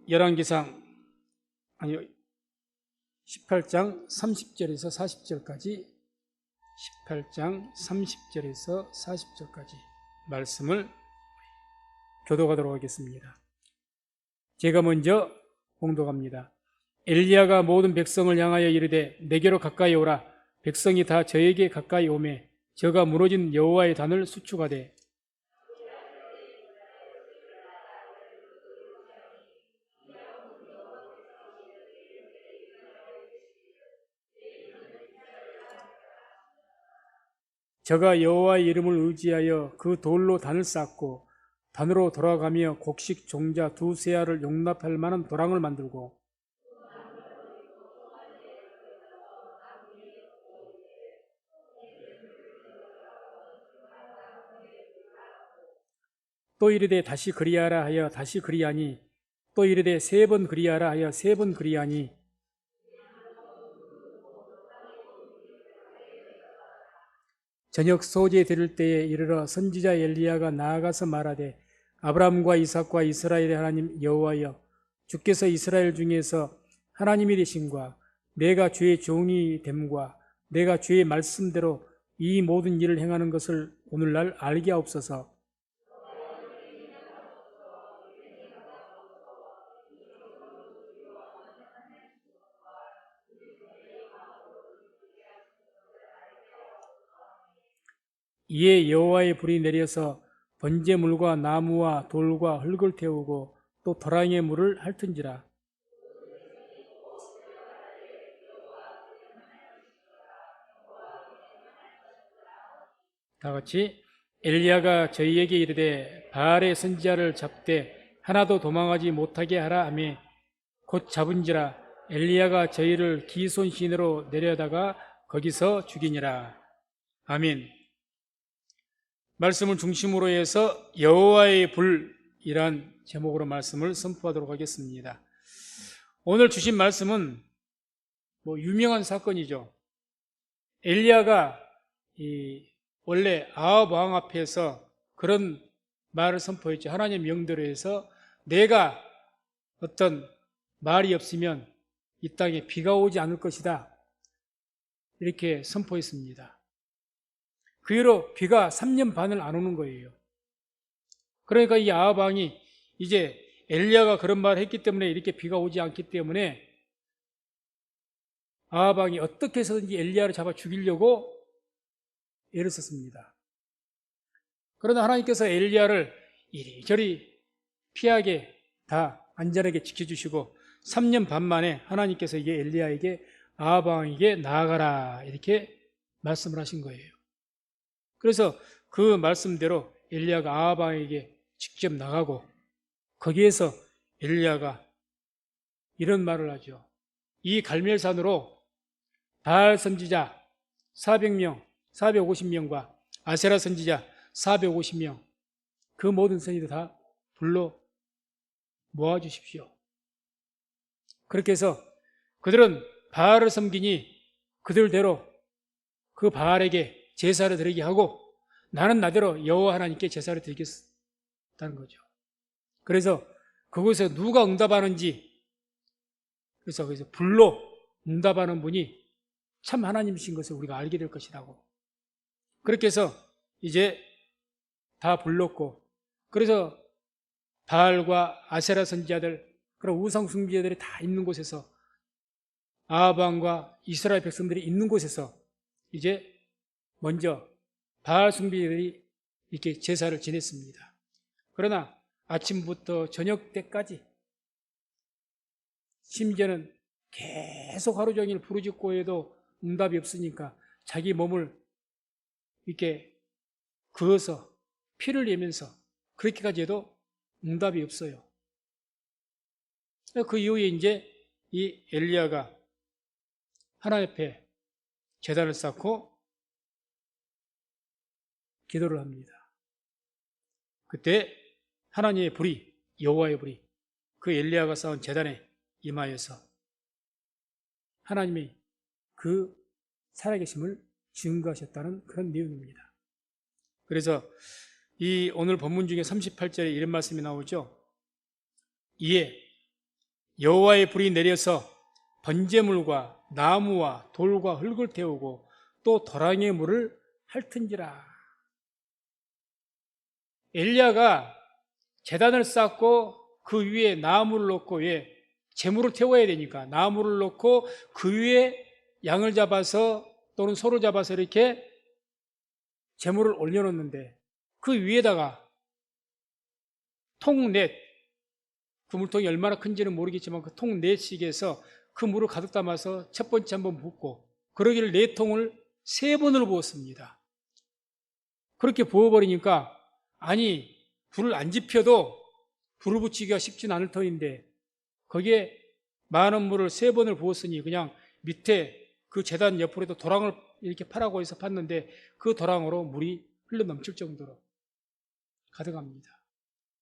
열왕기상 아니요 18장 30절에서 40절까지 18장 30절에서 40절까지 말씀을 교독하도록 하겠습니다. 제가 먼저 봉독합니다. 엘리야가 모든 백성을 향하여 이르되 내게로 가까이 오라. 백성이 다 저에게 가까이 오매 저가 무너진 여호와의 단을 수축하되 저가 여호와의 이름을 의지하여 그 돌로 단을 쌓고 단으로 돌아가며 곡식 종자 두세 알을 용납할 만한 도랑을 만들고 또 이르되 다시 그리하라 하여 다시 그리하니 또 이르되 세 번 그리하라 하여 세 번 그리하니 저녁 소재 들을 때에 이르러 선지자 엘리야가 나아가서 말하되 아브라함과 이삭과 이스라엘의 하나님 여호와여 주께서 이스라엘 중에서 하나님이 되심과 내가 주의 종이 됨과 내가 주의 말씀대로 이 모든 일을 행하는 것을 오늘날 알게 하옵소서. 이에 여호와의 불이 내려서 번제물과 나무와 돌과 흙을 태우고 또 도랑의 물을 핥은지라. 다같이 엘리야가 저희에게 이르되 바알의 선지자를 잡되 하나도 도망하지 못하게 하라 하며 곧 잡은지라. 엘리야가 저희를 기손 시내로 내려다가 거기서 죽이니라. 아멘. 말씀을 중심으로 해서 여호와의 불이란 제목으로 말씀을 선포하도록 하겠습니다. 오늘 주신 말씀은 유명한 사건이죠. 엘리야가 원래 아합 왕 앞에서 그런 말을 선포했죠. 하나님 명대로 해서 내가 어떤 말이 없으면 이 땅에 비가 오지 않을 것이다. 이렇게 선포했습니다. 그 이후로 비가 3년 반을 안 오는 거예요. 그러니까 이 아합 왕이 이제 엘리야가 그런 말을 했기 때문에 이렇게 비가 오지 않기 때문에 아합 왕이 어떻게 해서든지 엘리야를 잡아 죽이려고 애를 썼습니다. 그러나 하나님께서 엘리야를 이리저리 피하게 다 안전하게 지켜주시고 3년 반 만에 하나님께서 이게 엘리야에게 아합 왕에게 나아가라 이렇게 말씀을 하신 거예요. 그래서 그 말씀대로 엘리야가 아합 왕에게 직접 나가고 거기에서 엘리야가 이런 말을 하죠. 이 갈멜산으로 바알 선지자 400명, 450명과 아세라 선지자 450명 그 모든 선지자 다 불러 모아주십시오. 그렇게 해서 그들은 바알을 섬기니 그들대로 그 바알에게 제사를 드리게 하고 나는 나대로 여호와 하나님께 제사를 드리겠다는 거죠. 그래서 그곳에 누가 응답하는지 그래서 거기서 불로 응답하는 분이 참 하나님이신 것을 우리가 알게 될 것이라고. 그렇게 해서 이제 다 불렀고 그래서 바알과 아세라 선지자들 그런 우상 숭배자들이 다 있는 곳에서 아합 왕과 이스라엘 백성들이 있는 곳에서 이제 먼저 바알 숭배자들이 이렇게 제사를 지냈습니다. 그러나 아침부터 저녁 때까지 심지어는 계속 하루 종일 부르짖고 해도 응답이 없으니까 자기 몸을 이렇게 그어서 피를 내면서 그렇게까지 해도 응답이 없어요. 그 이후에 이제 이 엘리야가 하나님 앞에 제단을 쌓고 기도를 합니다. 그때 하나님의 불이 여호와의 불이 그 엘리야가 쌓은 제단에 임하여서 하나님의 그 살아계심을 증거하셨다는 그런 내용입니다. 그래서 이 오늘 본문 중에 38절에 이런 말씀이 나오죠. 이에 여호와의 불이 내려서 번제물과 나무와 돌과 흙을 태우고 또 도랑의 물을 핥은지라. 엘리야가 제단을 쌓고 그 위에 나무를 놓고 제물을 태워야 되니까 나무를 놓고 그 위에 양을 잡아서 또는 소를 잡아서 이렇게 제물을 올려놓는데 그 위에다가 통넷, 그 물통이 얼마나 큰지는 모르겠지만 그 통넷식에서 그 물을 가득 담아서 첫 번째 한번 붓고 그러기를 4통을 3번을 부었습니다. 그렇게 부어버리니까 아니 불을 안 지펴도 불을 붙이기가 쉽진 않을 터인데 거기에 많은 물을 3번을 부었으니 그냥 밑에 그 제단 옆으로도 도랑을 이렇게 파라고 해서 팠는데 그 도랑으로 물이 흘러넘칠 정도로 가득합니다.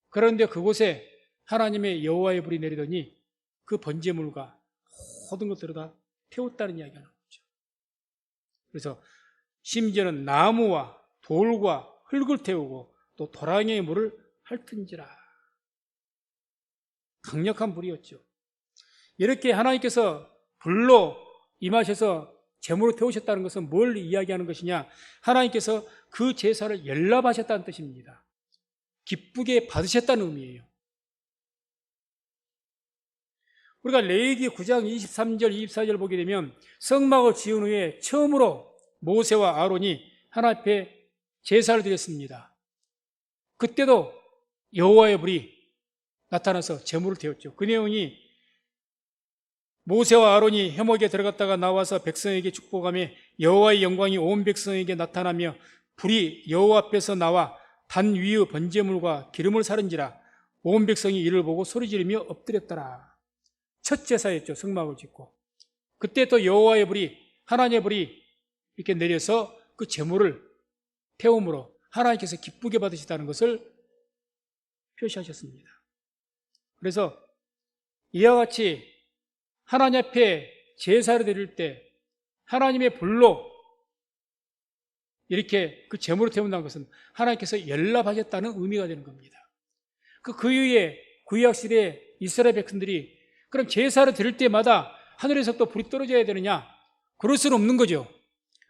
그런데 그곳에 하나님의 여호와의 불이 내리더니 그 번제물과 모든 것들을 다 태웠다는 이야기가 나오죠. 그래서 심지어는 나무와 돌과 흙을 태우고 또 도랑의 물을 핥은지라. 강력한 불이었죠. 이렇게 하나님께서 불로 임하셔서 제물을 태우셨다는 것은 뭘 이야기하는 것이냐? 하나님께서 그 제사를 연락하셨다는 뜻입니다. 기쁘게 받으셨다는 의미예요. 우리가 레위기 9장 23절, 24절 보게 되면 성막을 지은 후에 처음으로 모세와 아론이 하나님 앞에 제사를 드렸습니다. 그때도 여호와의 불이 나타나서 제물을 태웠죠. 그 내용이 모세와 아론이 회막에 들어갔다가 나와서 백성에게 축복하며 여호와의 영광이 온 백성에게 나타나며 불이 여호와 앞에서 나와 단 위의 번제물과 기름을 사른지라. 온 백성이 이를 보고 소리지르며 엎드렸더라. 첫 제사였죠. 성막을 짓고. 그때 또 여호와의 불이, 하나님의 불이 이렇게 내려서 그 제물을 태움으로 하나님께서 기쁘게 받으시다는 것을 표시하셨습니다. 그래서 이와 같이 하나님 앞에 제사를 드릴 때 하나님의 불로 이렇게 그 제물을 태운다는 것은 하나님께서 연락하셨다는 의미가 되는 겁니다. 그 이후에 구약시대에 이스라엘 백성들이 그럼 제사를 드릴 때마다 하늘에서 또 불이 떨어져야 되느냐? 그럴 수는 없는 거죠.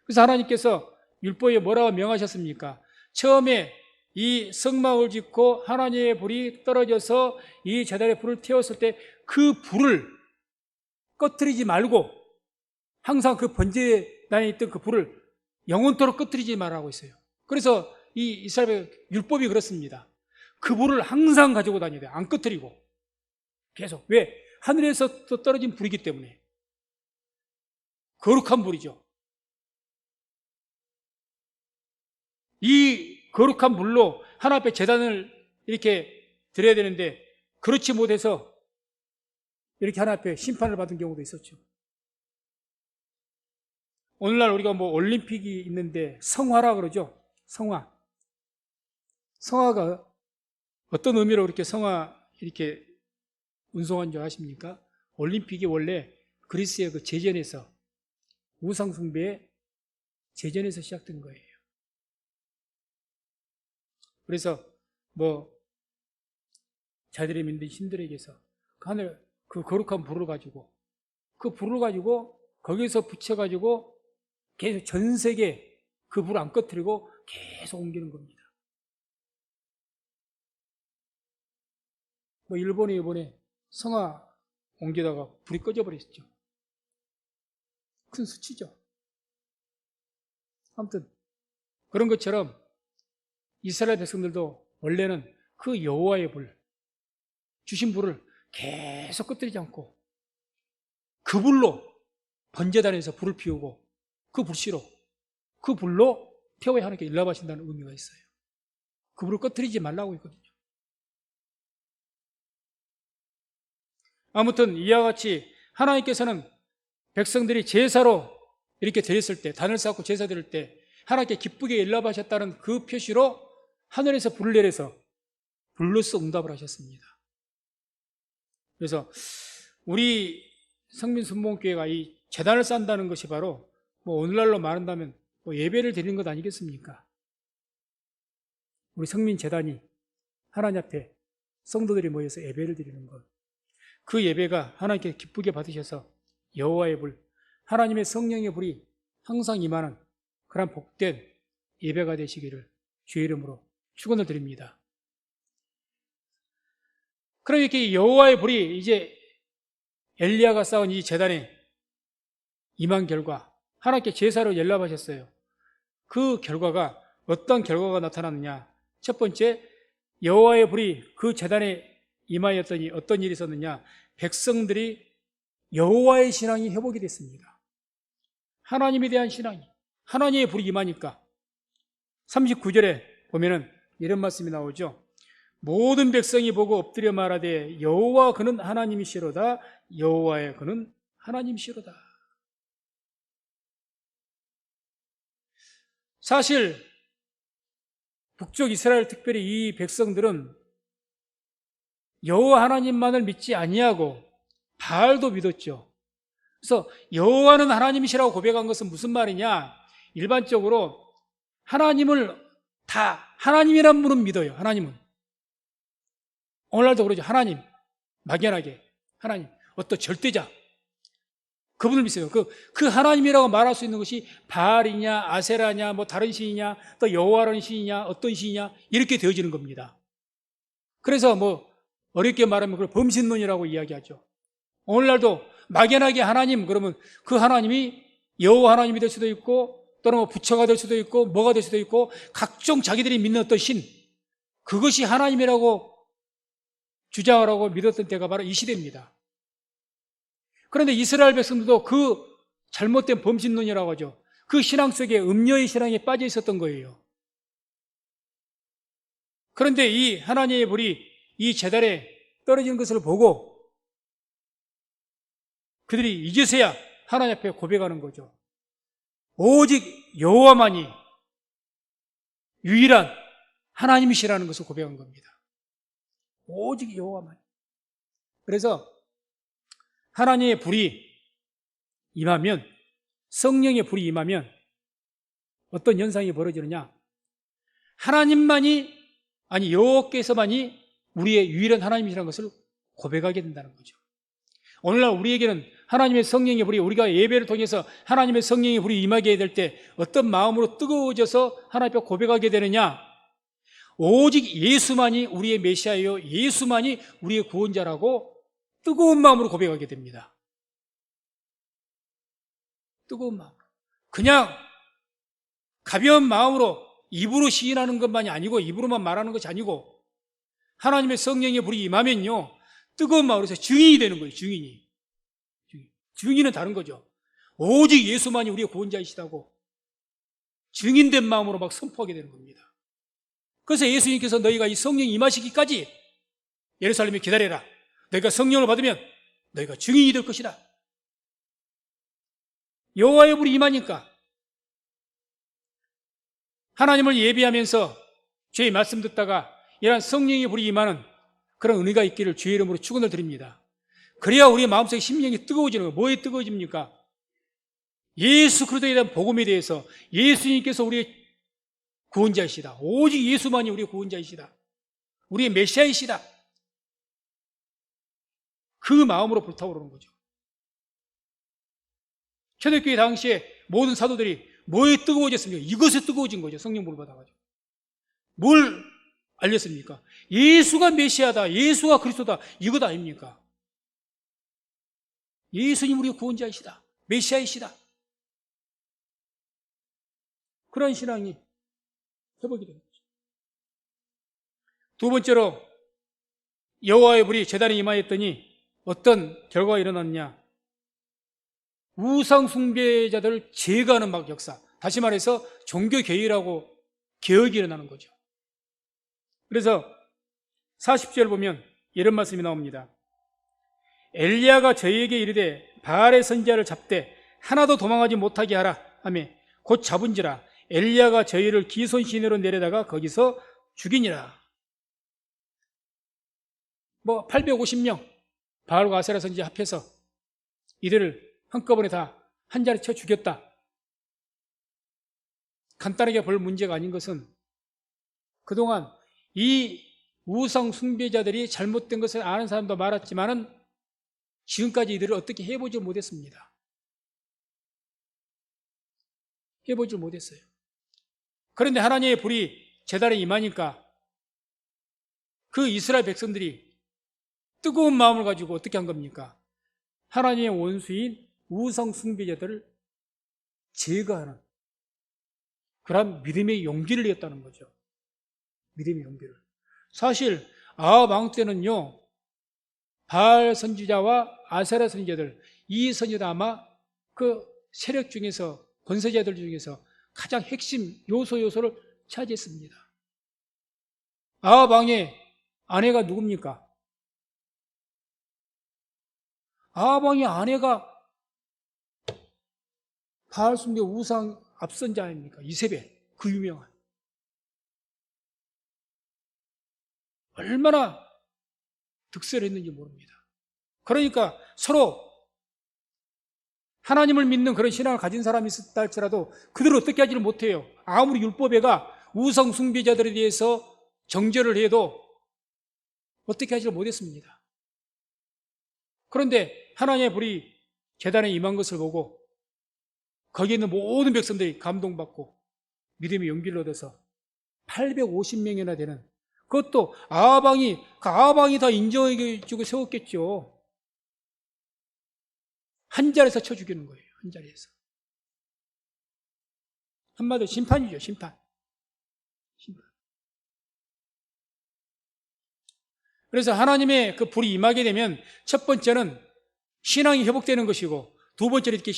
그래서 하나님께서 율법에 뭐라고 명하셨습니까? 처음에 이 성막을 짓고 하나님의 불이 떨어져서 이 제단에 불을 태웠을 때 그 불을 꺼뜨리지 말고 항상 그 번제단에 있던 그 불을 영원토록 꺼뜨리지 말라고 했어요. 그래서 이 이스라엘 율법이 그렇습니다. 그 불을 항상 가지고 다녀야 돼요. 안 꺼뜨리고 계속. 왜? 하늘에서 또 떨어진 불이기 때문에. 거룩한 불이죠. 이 거룩한 불로 하나님 앞에 제단을 이렇게 드려야 되는데 그렇지 못해서 이렇게 하나님 앞에 심판을 받은 경우도 있었죠. 오늘날 우리가 뭐 올림픽이 있는데 성화라 그러죠. 성화. 성화가 어떤 의미로 그렇게 성화 이렇게 운송한 줄 아십니까? 올림픽이 원래 그리스의 그 제전에서 우상숭배의 제전에서 시작된 거예요. 그래서 뭐 자들의 믿는 신들에게서 그 하늘 그 거룩한 불을 가지고 그 불을 가지고 거기서 붙여가지고 계속 전 세계 그 불을 안 꺼뜨리고 계속 옮기는 겁니다. 뭐 일본에 이번에 성화 옮기다가 불이 꺼져버렸죠. 큰 수치죠. 아무튼 그런 것처럼 이스라엘 백성들도 원래는 그 여호와의 불, 주신 불을 계속 꺼뜨리지 않고 그 불로 번제단에서 불을 피우고 그 불씨로 그 불로 태워야 하나님께 일납하신다는 의미가 있어요. 그 불을 꺼뜨리지 말라고 했거든요. 아무튼 이와 같이 하나님께서는 백성들이 제사로 이렇게 드렸을 때, 단을 쌓고 제사 드릴 때 하나님께 기쁘게 일납하셨다는 그 표시로 하늘에서 불을 내려서 불로써 응답을 하셨습니다. 그래서 우리 성민순복음교회가 이 제단을 쌓는다는 것이 바로 뭐 오늘날로 말한다면 뭐 예배를 드리는 것 아니겠습니까? 우리 성민재단이 하나님 앞에 성도들이 모여서 예배를 드리는 것. 그 예배가 하나님께 기쁘게 받으셔서 여호와의 불, 하나님의 성령의 불이 항상 임하는 그런 복된 예배가 되시기를 주의 이름으로 축원을 드립니다. 그럼 이렇게 여호와의 불이 이제 엘리야가 쌓은 이 제단에 임한 결과 하나님께 제사로 연락하셨어요. 그 결과가 어떤 결과가 나타났느냐? 첫 번째, 여호와의 불이 그 제단에 임하였더니 어떤 일이 있었느냐? 백성들이 여호와의 신앙이 회복이 됐습니다. 하나님에 대한 신앙이, 하나님의 불이 임하니까 39절에 보면은 이런 말씀이 나오죠. 모든 백성이 보고 엎드려 말하되 여호와 그는 하나님이시로다. 여호와의 그는 하나님이시로다. 사실 북쪽 이스라엘, 특별히 이 백성들은 여호와 하나님만을 믿지 아니하고 바알도 믿었죠. 그래서 여호와는 하나님이시라고 고백한 것은 무슨 말이냐? 일반적으로 하나님을 다 하나님이란 분은 믿어요. 하나님은 오늘날도 그러죠. 하나님, 막연하게 하나님, 어떤 절대자, 그분을 믿어요. 그 하나님이라고 말할 수 있는 것이 바알이냐, 아세라냐, 뭐 다른 신이냐, 또 여호와라는 신이냐, 어떤 신이냐, 이렇게 되어지는 겁니다. 그래서 뭐 어렵게 말하면 그걸 범신론이라고 이야기하죠. 오늘날도 막연하게 하나님, 그러면 그 하나님이 여호와 하나님이 될 수도 있고, 또는 뭐 부처가 될 수도 있고, 뭐가 될 수도 있고, 각종 자기들이 믿는 어떤 신, 그것이 하나님이라고 주장하라고 믿었던 때가 바로 이 시대입니다. 그런데 이스라엘 백성들도 그 잘못된 범신론이라고 하죠. 그 신앙 속에 음녀의 신앙에 빠져 있었던 거예요. 그런데 이 하나님의 불이 이 제단에 떨어지는 것을 보고 그들이 이제서야 하나님 앞에 고백하는 거죠. 오직 여호와만이 유일한 하나님이시라는 것을 고백한 겁니다. 오직 여호와만. 그래서 하나님의 불이 임하면, 성령의 불이 임하면 어떤 현상이 벌어지느냐? 하나님만이, 아니 여호와께서만이 우리의 유일한 하나님이라는 것을 고백하게 된다는 거죠. 오늘날 우리에게는 하나님의 성령의 불이, 우리가 예배를 통해서 하나님의 성령의 불이 임하게 될 때 어떤 마음으로 뜨거워져서 하나님 앞에 고백하게 되느냐? 오직 예수만이 우리의 메시아요, 예수만이 우리의 구원자라고 뜨거운 마음으로 고백하게 됩니다. 뜨거운 마음. 그냥 가벼운 마음으로 입으로 시인하는 것만이 아니고, 입으로만 말하는 것이 아니고, 하나님의 성령의 불이 임하면요, 뜨거운 마음으로서 증인이 되는 거예요. 증인은 다른 거죠. 오직 예수만이 우리의 구원자이시다고 증인된 마음으로 막 선포하게 되는 겁니다. 그래서 예수님께서 너희가 이 성령이 임하시기까지 예루살렘에 기다려라. 너희가 성령을 받으면 너희가 증인이 될 것이다. 여호와의 불이 임하니까 하나님을 예배하면서 주의 말씀 듣다가 이러한 성령의 불이 임하는 그런 은혜가 있기를 주의 이름으로 축원을 드립니다. 그래야 우리의 마음속에 심령이 뜨거워지는 거예요. 뭐에 뜨거워집니까? 예수 그리스도에 대한 복음에 대해서, 예수님께서 우리의 구원자이시다. 오직 예수만이 우리의 구원자이시다. 우리의 메시아이시다. 그 마음으로 불타오르는 거죠. 초대교회 당시에 모든 사도들이 뭐에 뜨거워졌습니까? 이것에 뜨거워진 거죠. 성령불을 받아가지고. 뭘 알렸습니까? 예수가 메시아다, 예수가 그리스도다, 이것 아닙니까? 예수님 우리의 구원자이시다, 메시아이시다. 그런 신앙이 회복이 되는 거죠. 두 번째로 여호와의 불이 제단에 임하였더니 어떤 결과가 일어났느냐? 우상 숭배자들을 제거하는 막 역사, 다시 말해서 종교 개혁이라고 개혁이 일어나는 거죠. 그래서 40절 보면 이런 말씀이 나옵니다. 엘리야가 저희에게 이르되 바알의 선지자를 잡되 하나도 도망하지 못하게 하라 하며 곧 잡은지라 엘리야가 저희를 기손 시내로 내려다가 거기서 죽이니라. 850명 바알과 아세라 선지자 합해서 이들을 한꺼번에 다 한 자리 쳐 죽였다. 간단하게 볼 문제가 아닌 것은 그동안 이 우상 숭배자들이 잘못된 것을 아는 사람도 많았지만은 지금까지 이들을 어떻게 해보지 못했습니다. 해보지 못했어요. 그런데 하나님의 불이 제단에 임하니까 그 이스라엘 백성들이 뜨거운 마음을 가지고 어떻게 한 겁니까? 하나님의 원수인 우상 숭배자들을 제거하는 그런 믿음의 용기를 냈다는 거죠. 믿음의 용기를. 사실 아합 왕 때는요, 바알 선지자와 아세라 선지자들, 이 선지자도 아마 그 세력 중에서, 권세자들 중에서 가장 핵심 요소를 차지했습니다. 아합 왕의 아내가 누굽니까? 아합 왕의 아내가 바알 숭배 우상 앞선자 아닙니까? 이세벨, 그 유명한. 얼마나 득세를 했는지 모릅니다. 그러니까 서로 하나님을 믿는 그런 신앙을 가진 사람이 있었다 할지라도 그들은 어떻게 하지를 못해요. 아무리 율법에가 우상 숭배자들에 대해서 정죄를 해도 어떻게 하지를 못했습니다. 그런데 하나님의 불이 제단에 임한 것을 보고 거기에 있는 모든 백성들이 감동받고 믿음의 용기를 얻어서 850명이나 되는, 그것도 아합왕이 다 인정해주고 세웠겠죠. 한 자리에서 쳐 죽이는 거예요. 한 자리에서. 한마디로 심판이죠. 심판. 그래서 하나님의 그 불이 임하게 되면 첫 번째는 신앙이 회복되는 것이고, 두 번째는 이렇게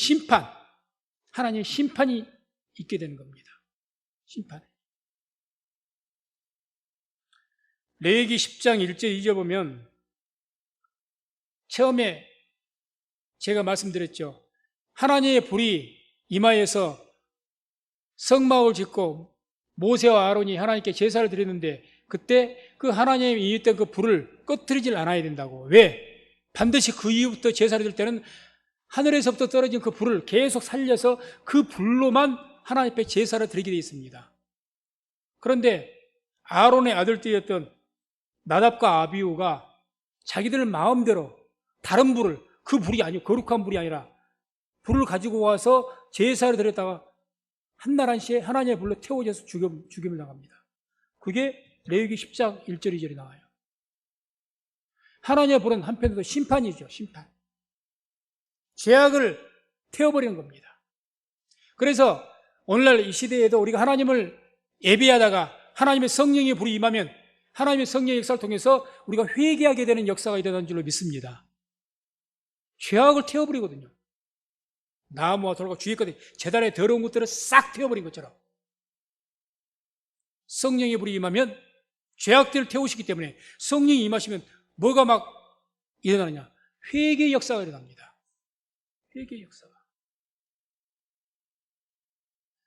하나님의 심판이 있게 되는 겁니다. 심판. 레위기 10장 1절 2절 보면 처음에 제가 말씀드렸죠. 하나님의 불이 임하여서 성막을 짓고 모세와 아론이 하나님께 제사를 드렸는데 그때 그 하나님이 임했던 그 불을 꺼뜨리질 않아야 된다고. 왜? 반드시 그 이후부터 제사를 드릴 때는 하늘에서부터 떨어진 그 불을 계속 살려서 그 불로만 하나님 앞에 제사를 드리게 되어 있습니다. 그런데 아론의 아들들이었던 나답과 아비후가 자기들 마음대로 다른 불을, 그 불이 아니고 거룩한 불이 아니라 불을 가지고 와서 제사를 드렸다가 한날 한시에 하나님의 불로 태워져서 죽임을 당합니다. 그게 레위기 10장 1절 2절이 나와요. 하나님의 불은 한편으로 심판이죠. 심판. 죄악을 태워버리는 겁니다. 그래서 오늘날 이 시대에도 우리가 하나님을 예배하다가 하나님의 성령의 불이 임하면 하나님의 성령의 역사를 통해서 우리가 회개하게 되는 역사가 일어나는 줄로 믿습니다. 죄악을 태워버리거든요. 나무와 돌과 주위에 것들, 제단에 더러운 것들을 싹 태워버린 것처럼 성령의 불이 임하면 죄악들을 태우시기 때문에 성령이 임하시면 뭐가 막 일어나느냐? 회개의 역사가 일어납니다. 회개의 역사가.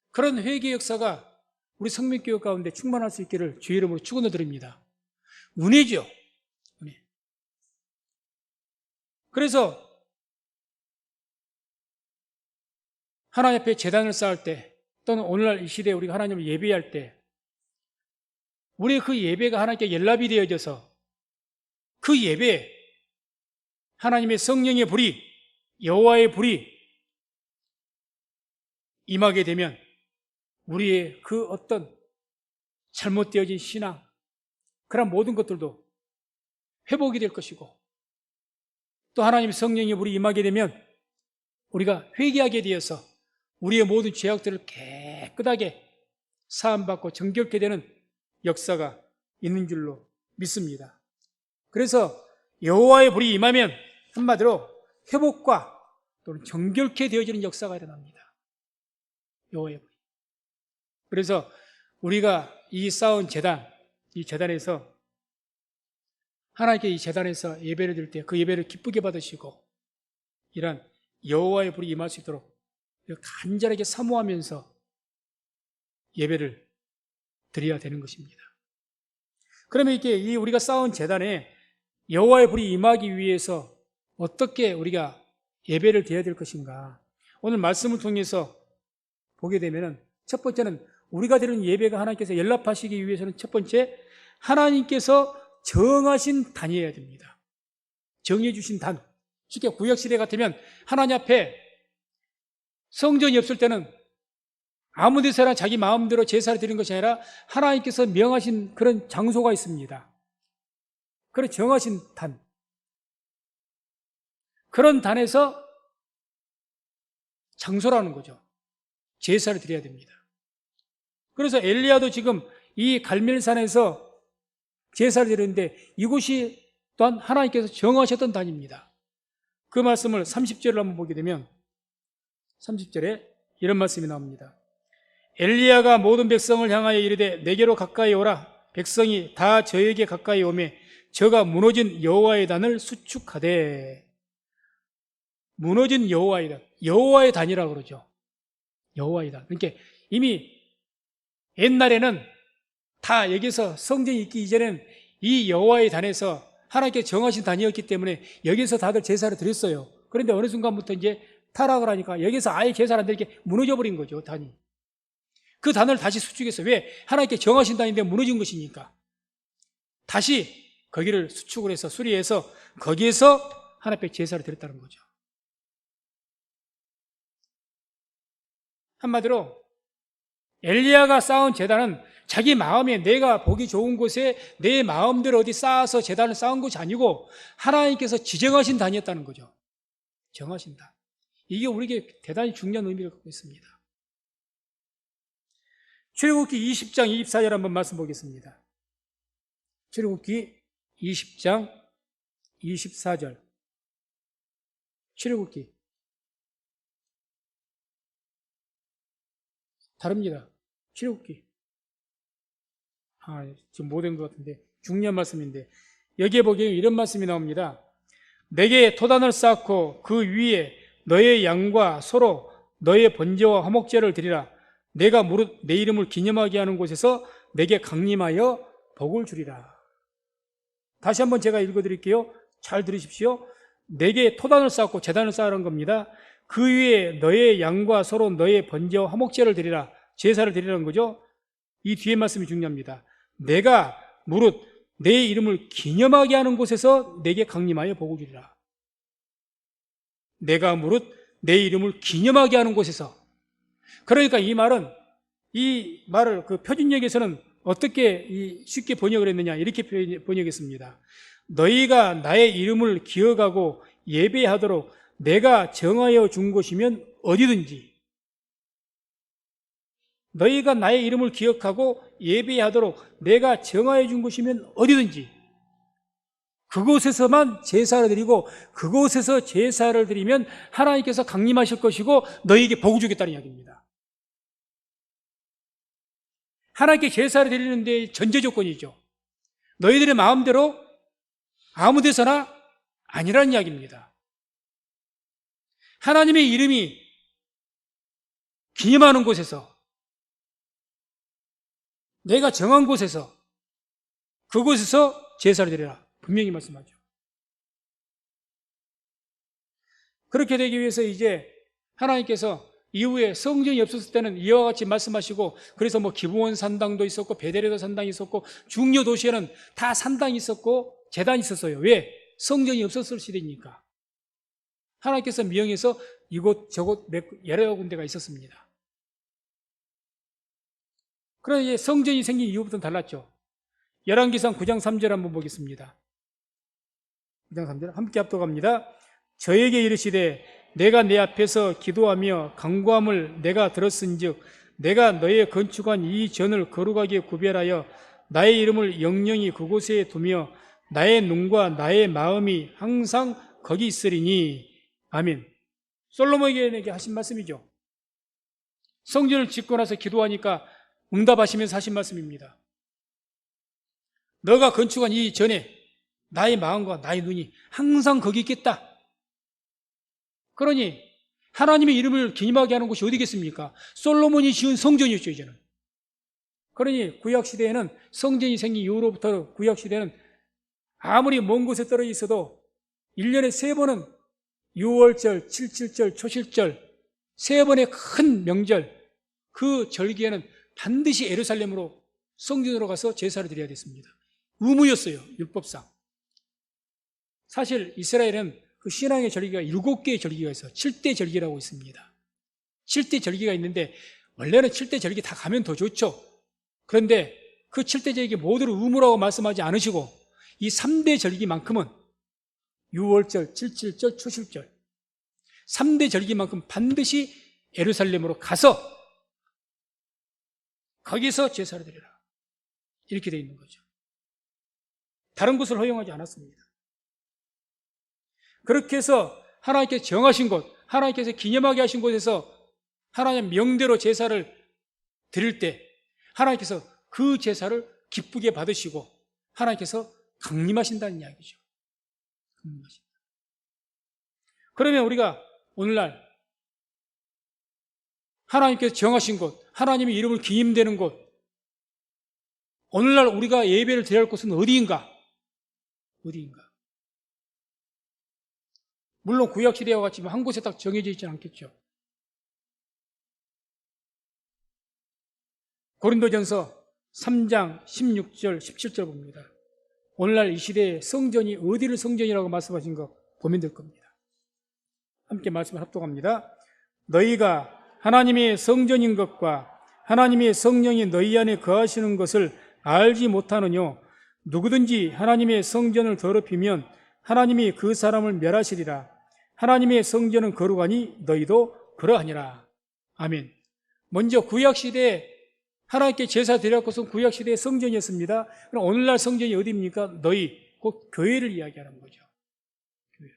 그런 회개의 역사가 우리 성민교회 가운데 충만할 수 있기를 주의 이름으로 축원을 드립니다. 은혜죠. 은혜. 그래서 하나님 앞에 제단을 쌓을 때 또는 오늘날 이 시대에 우리가 하나님을 예배할 때 우리의 그 예배가 하나님께 연락이 되어져서 그 예배에 하나님의 성령의 불이, 여호와의 불이 임하게 되면 우리의 그 어떤 잘못되어진 신앙, 그런 모든 것들도 회복이 될 것이고, 또 하나님의 성령의 불이 임하게 되면 우리가 회개하게 되어서 우리의 모든 죄악들을 깨끗하게 사함받고 정결케 되는 역사가 있는 줄로 믿습니다. 그래서 여호와의 불이 임하면 한마디로 회복과 또는 정결케 되어지는 역사가 일어납니다. 여호와의 불이. 그래서 우리가 이 쌓은 제단, 이 제단에서 하나님께 이 제단에서 예배를 드릴 때 그 예배를 기쁘게 받으시고 이런 여호와의 불이 임할 수 있도록 간절하게 사모하면서 예배를 드려야 되는 것입니다. 그러면 이렇게 우리가 쌓은 제단에 여호와의 불이 임하기 위해서 어떻게 우리가 예배를 드려야 될 것인가? 오늘 말씀을 통해서 보게 되면 첫 번째는 우리가 드리는 예배가 하나님께서 연락하시기 위해서는 첫 번째, 하나님께서 정하신 단이어야 됩니다. 정해주신 단. 쉽게 구약시대 같으면 하나님 앞에 성전이 없을 때는 아무 데서나 자기 마음대로 제사를 드리는 것이 아니라 하나님께서 명하신 그런 장소가 있습니다. 그런 정하신 단. 그런 단에서 장소라는 거죠. 제사를 드려야 됩니다. 그래서 엘리야도 지금 이 갈멜산에서 제사를 드리는데 이곳이 또한 하나님께서 정하셨던 단입니다. 그 말씀을 30절을 한번 보게 되면 30절에 이런 말씀이 나옵니다. 엘리야가 모든 백성을 향하여 이르되 내게로 가까이 오라. 백성이 다 저에게 가까이 오매 저가 무너진 여호와의 단을 수축하되. 무너진 여호와의 단, 여호와의 단이라고 그러죠. 여호와의 단. 그러니까 이미 옛날에는 다 여기서 성전이 있기 이전에는 이 여호와의 단에서 하나님께 정하신 단이었기 때문에 여기서 다들 제사를 드렸어요. 그런데 어느 순간부터 이제 타락을 하니까 여기서 아예 제사를 안 드리게 무너져 버린 거죠, 단이. 그 단을 다시 수축해서, 왜? 하나님께 정하신 단인데 무너진 것이니까 다시 거기를 수축을 해서 수리해서 거기에서 하나님 앞에 제사를 드렸다는 거죠. 한마디로 엘리야가 쌓은 제단은 자기 마음에 내가 보기 좋은 곳에 내 마음대로 어디 쌓아서 제단을 쌓은 것이 아니고 하나님께서 지정하신 단이었다는 거죠. 정하신 단. 이게 우리에게 대단히 중요한 의미를 갖고 있습니다. 출애굽기 20장 24절 한번 말씀 보겠습니다. 출애굽기 20장 24절. 출애굽기. 다릅니다. 출애굽기. 지금 못 된 것 같은데 중요한 말씀인데 여기에 보기에 이런 말씀이 나옵니다. 내게 토단을 쌓고 그 위에 너의 양과 소로 너의 번제와 화목제를 드리라. 내가 무릇 내 이름을 기념하게 하는 곳에서 내게 강림하여 복을 주리라. 다시 한번 제가 읽어드릴게요. 잘 들으십시오. 내게 토단을 쌓고 제단을 쌓으라는 겁니다. 그 위에 너의 양과 소로 너의 번제와 화목제를 드리라. 제사를 드리라는 거죠. 이 뒤에 말씀이 중요합니다. 내가 무릇 내 이름을 기념하게 하는 곳에서 내게 강림하여 복을 주리라. 내가 무릇 내 이름을 기념하게 하는 곳에서. 그러니까 이 말을 그 표준역에서는 어떻게 쉽게 번역을 했느냐, 이렇게 번역했습니다. 너희가 나의 이름을 기억하고 예배하도록 내가 정하여 준 곳이면 어디든지, 너희가 나의 이름을 기억하고 예배하도록 내가 정하여 준 곳이면 어디든지 그곳에서만 제사를 드리고 그곳에서 제사를 드리면 하나님께서 강림하실 것이고 너희에게 복을 주겠다는 이야기입니다. 하나님께 제사를 드리는 데 전제 조건이죠. 너희들의 마음대로 아무 데서나 아니라는 이야기입니다. 하나님의 이름이 기념하는 곳에서, 내가 정한 곳에서, 그곳에서 제사를 드려라. 분명히 말씀하죠. 그렇게 되기 위해서 이제 하나님께서 이후에 성전이 없었을 때는 이와 같이 말씀하시고, 그래서 기브온 산당도 있었고 베델에도 산당이 있었고 중요 도시에는 다 산당이 있었고 제단이 있었어요. 왜? 성전이 없었을 시대니까. 하나님께서 명해서 이곳 저곳 여러 군데가 있었습니다. 그러나 이제 성전이 생긴 이후부터는 달랐죠. 열왕기상 9장 3절 한번 보겠습니다. 9장 3절 함께 합독합니다. 저에게 이르시되 내가 내 앞에서 기도하며 간구함을 내가 들었은즉 내가 너의 건축한 이 전을 거룩하게 구별하여 나의 이름을 영영히 그곳에 두며 나의 눈과 나의 마음이 항상 거기 있으리니. 아멘. 솔로몬에게 하신 말씀이죠. 성전을 짓고 나서 기도하니까 응답하시면서 하신 말씀입니다. 너가 건축한 이 전에 나의 마음과 나의 눈이 항상 거기 있겠다. 그러니 하나님의 이름을 기념하게 하는 곳이 어디겠습니까? 솔로몬이 지은 성전이었죠, 이제는. 그러니 구약시대에는 성전이 생긴 이후로부터 구약시대는 아무리 먼 곳에 떨어져 있어도 1년에 3번은 6월절, 7.7절, 초실절 3번의 큰 명절, 그 절기에는 반드시 예루살렘으로 성전으로 가서 제사를 드려야 됐습니다. 의무였어요, 율법상. 사실 이스라엘은 그 신앙의 절기가 7개의 절기가 있어요. 7대 절기라고 있습니다. 7대 절기가 있는데 원래는 7대 절기 다 가면 더 좋죠. 그런데 그 7대 절기 모두를 의무라고 말씀하지 않으시고 이 3대 절기만큼은 6월절, 7.7절, 초실절 3대 절기만큼 반드시 예루살렘으로 가서 거기서 제사를 드리라. 이렇게 되어 있는 거죠. 다른 곳을 허용하지 않았습니다. 그렇게 해서 하나님께서 정하신 곳, 하나님께서 기념하게 하신 곳에서 하나님 명대로 제사를 드릴 때 하나님께서 그 제사를 기쁘게 받으시고 하나님께서 강림하신다는 이야기죠. 강림하신다. 그러면 우리가 오늘날 하나님께서 정하신 곳, 하나님의 이름을 기념되는 곳, 오늘날 우리가 예배를 드려야 할 곳은 어디인가? 어디인가? 물론 구약시대와 같이 한 곳에 딱 정해져 있지는 않겠죠. 고린도전서 3장 16절, 17절 봅니다. 오늘날 이 시대에 성전이 어디를 성전이라고 말씀하신 거 보면 될 겁니다. 함께 말씀을 합독합니다. 너희가 하나님의 성전인 것과 하나님의 성령이 너희 안에 거하시는 것을 알지 못하느뇨. 누구든지 하나님의 성전을 더럽히면 하나님이 그 사람을 멸하시리라. 하나님의 성전은 거룩하니 너희도 그러하니라. 아멘. 먼저 구약시대에 하나님께 제사 드릴 것은 구약시대의 성전이었습니다. 그럼 오늘날 성전이 어디입니까? 너희, 곧 교회를 이야기하는 거죠. 교회.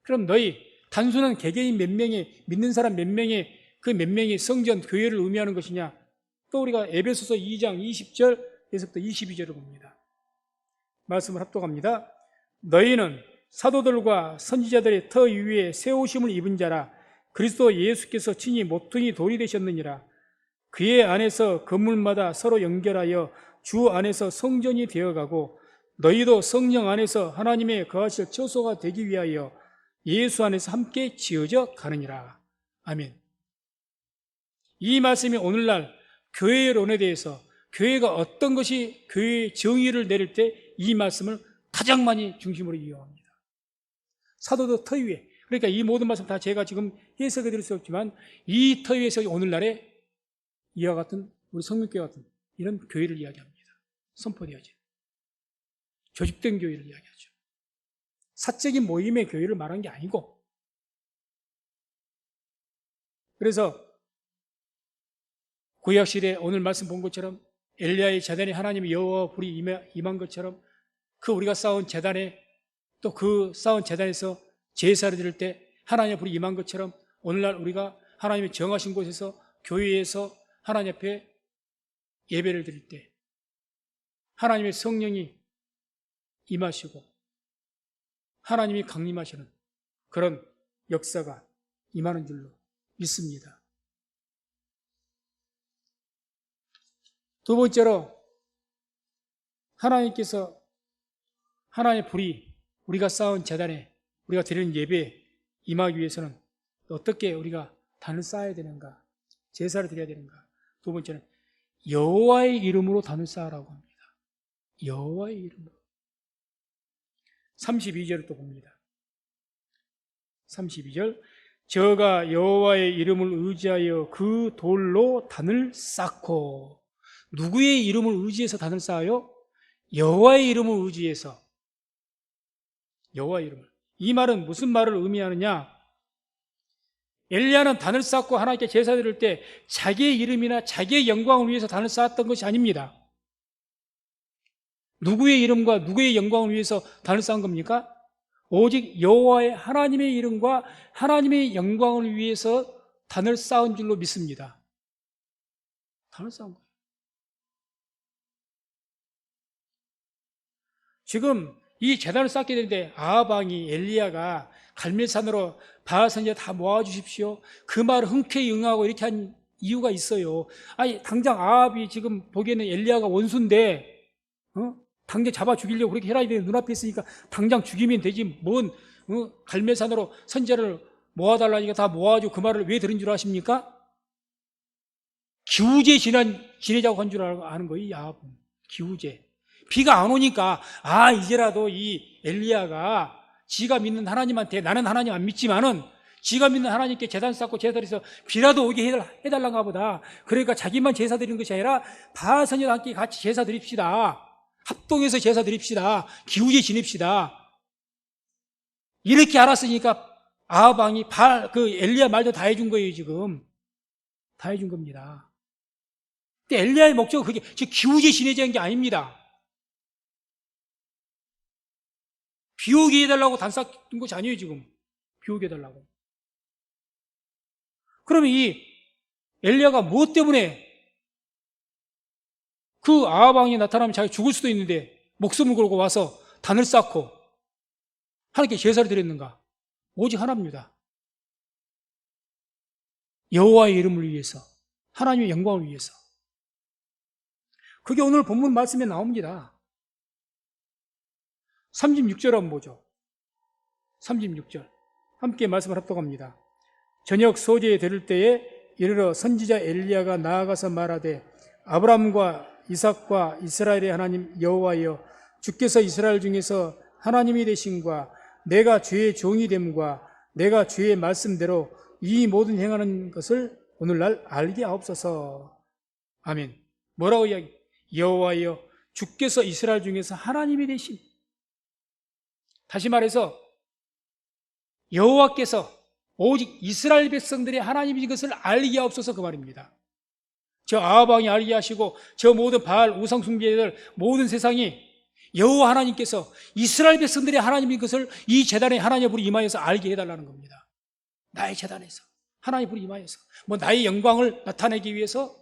그럼 너희, 단순한 개개인 몇 명의, 믿는 사람 몇 명의 그 몇 명의 성전, 교회를 의미하는 것이냐? 또 우리가 에베소서 2장 20절에서부터 22절을 봅니다. 말씀을 합독합니다. 너희는 사도들과 선지자들의 터 위에 세우심을 입은 자라. 그리스도 예수께서 친히 모퉁이 돌이 되셨느니라. 그의 안에서 건물마다 서로 연결하여 주 안에서 성전이 되어가고 너희도 성령 안에서 하나님의 거하실 처소가 되기 위하여 예수 안에서 함께 지어져 가느니라. 아멘. 이 말씀이 오늘날 교회론에 대해서 교회가 어떤 것이 교회의 정의를 내릴 때 이 말씀을 가장 많이 중심으로 이용합니다. 사도도 터 위에, 그러니까 이 모든 말씀 다 제가 지금 해석해 드릴 수 없지만 이 터 위에서 오늘날의 이와 같은 우리 성민교회 같은 이런 교회를 이야기합니다. 선포되어진 조직된 교회를 이야기하죠. 사적인 모임의 교회를 말한 게 아니고, 그래서 구약시대 오늘 말씀 본 것처럼 엘리야의 제단에 하나님의 여호와 불이 임한 것처럼 그 우리가 쌓은 제단에 또 그 쌓은 제단에서 제사를 드릴 때 하나님의 불이 임한 것처럼 오늘날 우리가 하나님의 정하신 곳에서 교회에서 하나님 앞에 예배를 드릴 때 하나님의 성령이 임하시고 하나님이 강림하시는 그런 역사가 임하는 줄로 믿습니다. 두 번째로 하나님께서 하나님의 불이 우리가 쌓은 제단에 우리가 드리는 예배에 임하기 위해서는 어떻게 우리가 단을 쌓아야 되는가, 제사를 드려야 되는가. 두 번째는 여호와의 이름으로 단을 쌓으라고 합니다. 여호와의 이름으로. 32절을 또 봅니다. 32절 저가 여호와의 이름을 의지하여 그 돌로 단을 쌓고. 누구의 이름을 의지해서 단을 쌓아요? 여호와의 이름을 의지해서. 여호와의 이름을. 이 말은 무슨 말을 의미하느냐? 엘리야는 단을 쌓고 하나님께 제사 드릴 때 자기의 이름이나 자기의 영광을 위해서 단을 쌓았던 것이 아닙니다. 누구의 이름과 누구의 영광을 위해서 단을 쌓은 겁니까? 오직 여호와의 하나님의 이름과 하나님의 영광을 위해서 단을 쌓은 줄로 믿습니다. 단을 쌓은 거예요. 지금 이 제단을 쌓게 되는데 아합 왕이 엘리야가 갈멜산으로 바알 선지자 다 모아주십시오. 그 말을 흔쾌히 응하고 이렇게 한 이유가 있어요. 아니 당장 아합이 지금 보기에는 엘리야가 원수인데 당장 잡아 죽이려고 그렇게 헤라이드 눈앞에 있으니까 당장 죽이면 되지. 뭔 갈멜산으로 선지자를 모아달라니까 다 모아주고 그 말을 왜 들은 줄 아십니까? 기후제 지내자고 한 줄 아는 거예요. 이 아합은 기후제. 비가 안 오니까 이제라도 이 엘리야가 지가 믿는 하나님한테, 나는 하나님 안 믿지만은 지가 믿는 하나님께 제단 쌓고 제사드려서 비라도 오게 해달란가 보다. 그러니까 자기만 제사 드리는 것이 아니라 바선이와 함께 같이 제사 드립시다. 합동해서 제사 드립시다. 기우제 지냅시다. 이렇게 알았으니까 아합 왕이 엘리야 말도 다 해준 거예요, 지금. 다 해준 겁니다. 근데 엘리야의 목적은 그게 기우제 지내자는 게 아닙니다. 비오게 해달라고 단 쌓은 것이 아니에요, 지금. 비오게 해달라고. 그러면 이 엘리야가 무엇 때문에 그 아합 왕이 나타나면 자기 죽을 수도 있는데 목숨을 걸고 와서 단을 쌓고 하나님께 제사를 드렸는가? 오직 하나입니다. 여호와의 이름을 위해서, 하나님의 영광을 위해서. 그게 오늘 본문 말씀에 나옵니다. 36절 한번 보죠. 36절 함께 말씀을 합독합니다. 저녁 소재에 들을 때에 이르러 선지자 엘리야가 나아가서 말하되 아브라함과 이삭과 이스라엘의 하나님 여호와여, 주께서 이스라엘 중에서 하나님이 되심과 내가 주의 종이 됨과 내가 주의 말씀대로 이 모든 행하는 것을 오늘날 알게 하옵소서. 아멘. 뭐라고 이야기? 여호와여, 주께서 이스라엘 중에서 하나님이 되심. 다시 말해서 여호와께서 오직 이스라엘 백성들의 하나님인 것을 알게 하옵소서, 그 말입니다. 저 아합 왕이 알게 하시고 저 모든 바알 우상 숭배들 모든 세상이 여호와 하나님께서 이스라엘 백성들의 하나님인 것을 이 제단에 하나님의 불이 임하여서 알게 해달라는 겁니다. 나의 제단에서 하나님의 불이 임하여서 나의 영광을 나타내기 위해서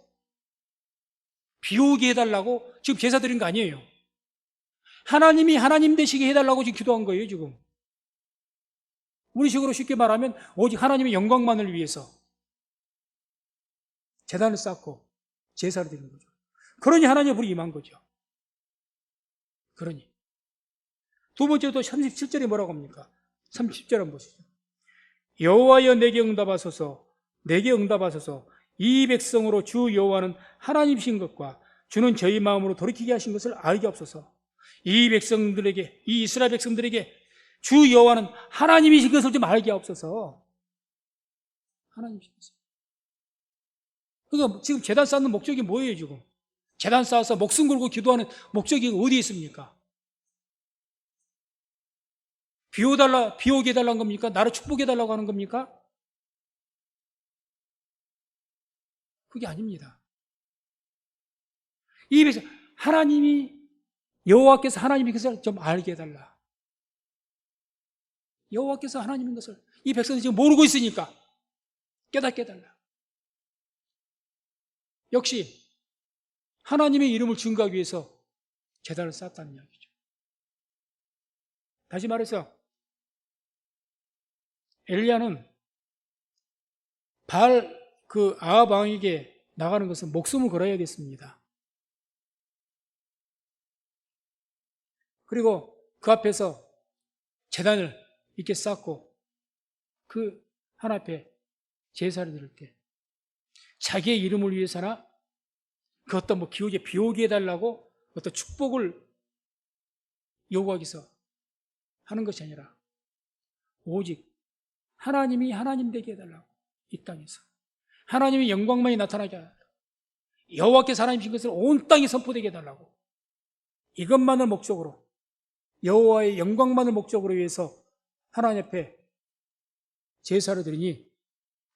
비오게 해달라고 지금 제사 드린 거 아니에요. 하나님이 하나님 되시게 해달라고 지금 기도한 거예요, 지금. 우리 식으로 쉽게 말하면 오직 하나님의 영광만을 위해서 제단을 쌓고 제사를 드리는 거죠. 그러니 하나님의 불이 임한 거죠. 그러니. 두 번째도 37절에 뭐라고 합니까? 37절 한번 보시죠. 여호와여, 내게 응답하소서, 내게 응답하소서. 이 백성으로 주 여호와는 하나님이신 것과 주는 저희 마음으로 돌이키게 하신 것을 알게 없어서. 이 백성들에게, 이 이스라엘 백성들에게 주 여호와는 하나님이신 것을 좀 알게 없어서. 하나님이신 것을. 그러니까 지금 제단 쌓는 목적이 뭐예요, 지금? 제단 쌓아서 목숨 걸고 기도하는 목적이 어디에 있습니까? 비 오게 해달라는 겁니까? 나를 축복해달라고 하는 겁니까? 그게 아닙니다. 이 백성, 여호와께서 하나님인 것을 좀 알게 해달라. 여호와께서 하나님인 것을 이 백성이 지금 모르고 있으니까 깨닫게 해달라. 역시 하나님의 이름을 증거하기 위해서 제단을 쌓았다는 이야기죠. 다시 말해서 엘리야는 아합 왕에게 나가는 것은 목숨을 걸어야겠습니다. 그리고 그 앞에서 제단을 이렇게 쌓고 그 하나님 앞에 제사를 드릴 때 자기의 이름을 위해서나 그 어떤 기우제 비오게 해달라고 어떤 축복을 요구하기 위해서 하는 것이 아니라 오직 하나님이 하나님 되게 해달라고, 이 땅에서 하나님의 영광만이 나타나게 하달라고, 여호와께서 하나님이신 것을 온 땅에 선포되게 해달라고, 이것만을 목적으로, 여호와의 영광만을 목적으로 위해서 하나님 앞에 제사를 드리니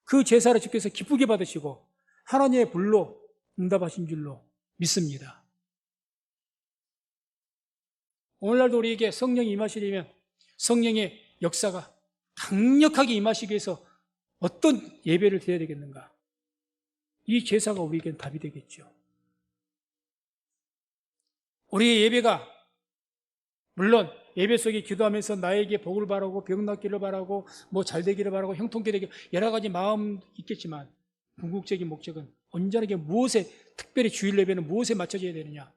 그 제사를 주께서 기쁘게 받으시고 하나님의 불로 응답하신 줄로 믿습니다. 오늘날도 우리에게 성령이 임하시려면 성령의 역사가 강력하게 임하시기 위해서 어떤 예배를 드려야 되겠는가? 이 제사가 우리에겐 답이 되겠죠. 우리의 예배가 물론 예배 속에 기도하면서 나에게 복을 바라고 병 낫기를 바라고 잘 되기를 바라고 형통케 되기 여러 가지 마음 있겠지만 궁극적인 목적은 온전하게 무엇에, 특별히 주일 예배는 무엇에 맞춰져야 되느냐?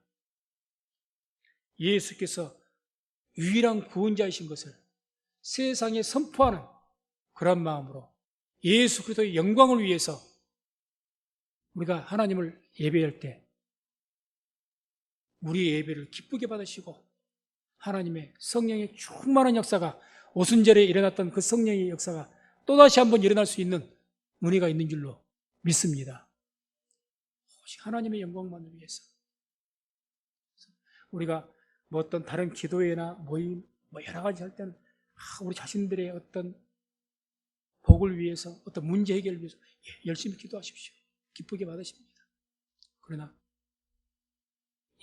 예수께서 유일한 구원자이신 것을 세상에 선포하는 그런 마음으로 예수 그리스도의 영광을 위해서 우리가 하나님을 예배할 때 우리의 예배를 기쁘게 받으시고 하나님의 성령의 충만한 역사가 오순절에 일어났던 그 성령의 역사가 또다시 한번 일어날 수 있는 은혜가 있는 줄로 믿습니다. 오직 하나님의 영광만을 위해서. 우리가 뭐 어떤 다른 기도회나 모임, 뭐 여러 가지 할 때는 우리 자신들의 어떤 복을 위해서, 어떤 문제 해결을 위해서 열심히 기도하십시오. 기쁘게 받으십니다. 그러나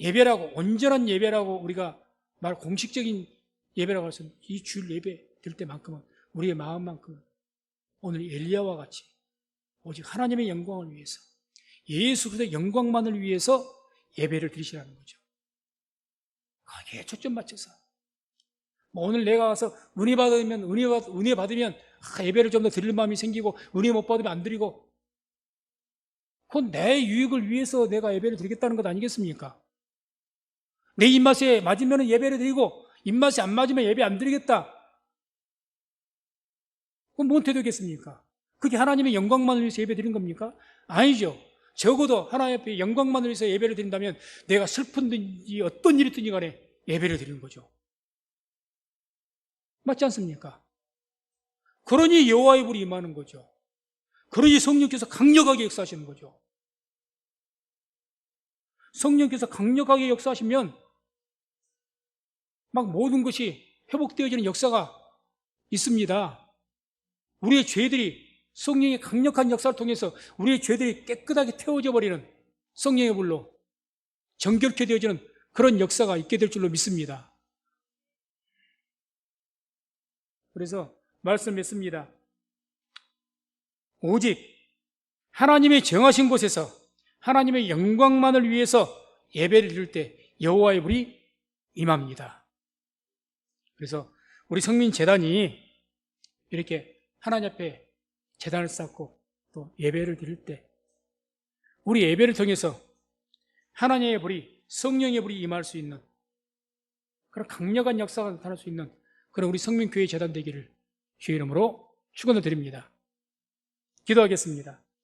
예배라고, 온전한 예배라고 우리가 공식적인 예배라고 할 수 있는 이 주일 예배 될 때만큼은 우리의 마음만큼은 오늘 엘리야와 같이 오직 하나님의 영광을 위해서, 예수 그리스도의 영광만을 위해서 예배를 드리시라는 거죠. 거기에 초점 맞춰서 오늘 내가 가서 은혜 받으면 예배를 좀 더 드릴 마음이 생기고 은혜 못 받으면 안 드리고, 그건 내 유익을 위해서 내가 예배를 드리겠다는 것 아니겠습니까? 내 입맛에 맞으면 예배를 드리고 입맛에 안 맞으면 예배 안 드리겠다. 그건 뭔 태도겠습니까? 그게 하나님의 영광만을 위해서 예배 드린 겁니까? 아니죠. 적어도 하나님 앞에 영광만을 위해서 예배를 드린다면 내가 슬픈지 어떤 일이 있든지 간에 예배를 드리는 거죠. 맞지 않습니까? 그러니 여호와의 불이 임하는 거죠. 그러니 성령께서 강력하게 역사하시는 거죠. 성령께서 강력하게 역사하시면 막 모든 것이 회복되어지는 역사가 있습니다. 우리의 죄들이 성령의 강력한 역사를 통해서 우리의 죄들이 깨끗하게 태워져 버리는 성령의 불로 정결케 되어지는 그런 역사가 있게 될 줄로 믿습니다. 그래서 말씀했습니다. 오직 하나님의 정하신 곳에서 하나님의 영광만을 위해서 예배를 드릴 때 여호와의 불이 임합니다. 그래서 우리 성민재단이 이렇게 하나님 앞에 제단을 쌓고 또 예배를 드릴 때 우리 예배를 통해서 하나님의 불이, 성령의 불이 임할 수 있는 그런 강력한 역사가 나타날 수 있는 그런 우리 성민교회 재단 되기를 주의 이름으로 축원을 드립니다. 기도하겠습니다.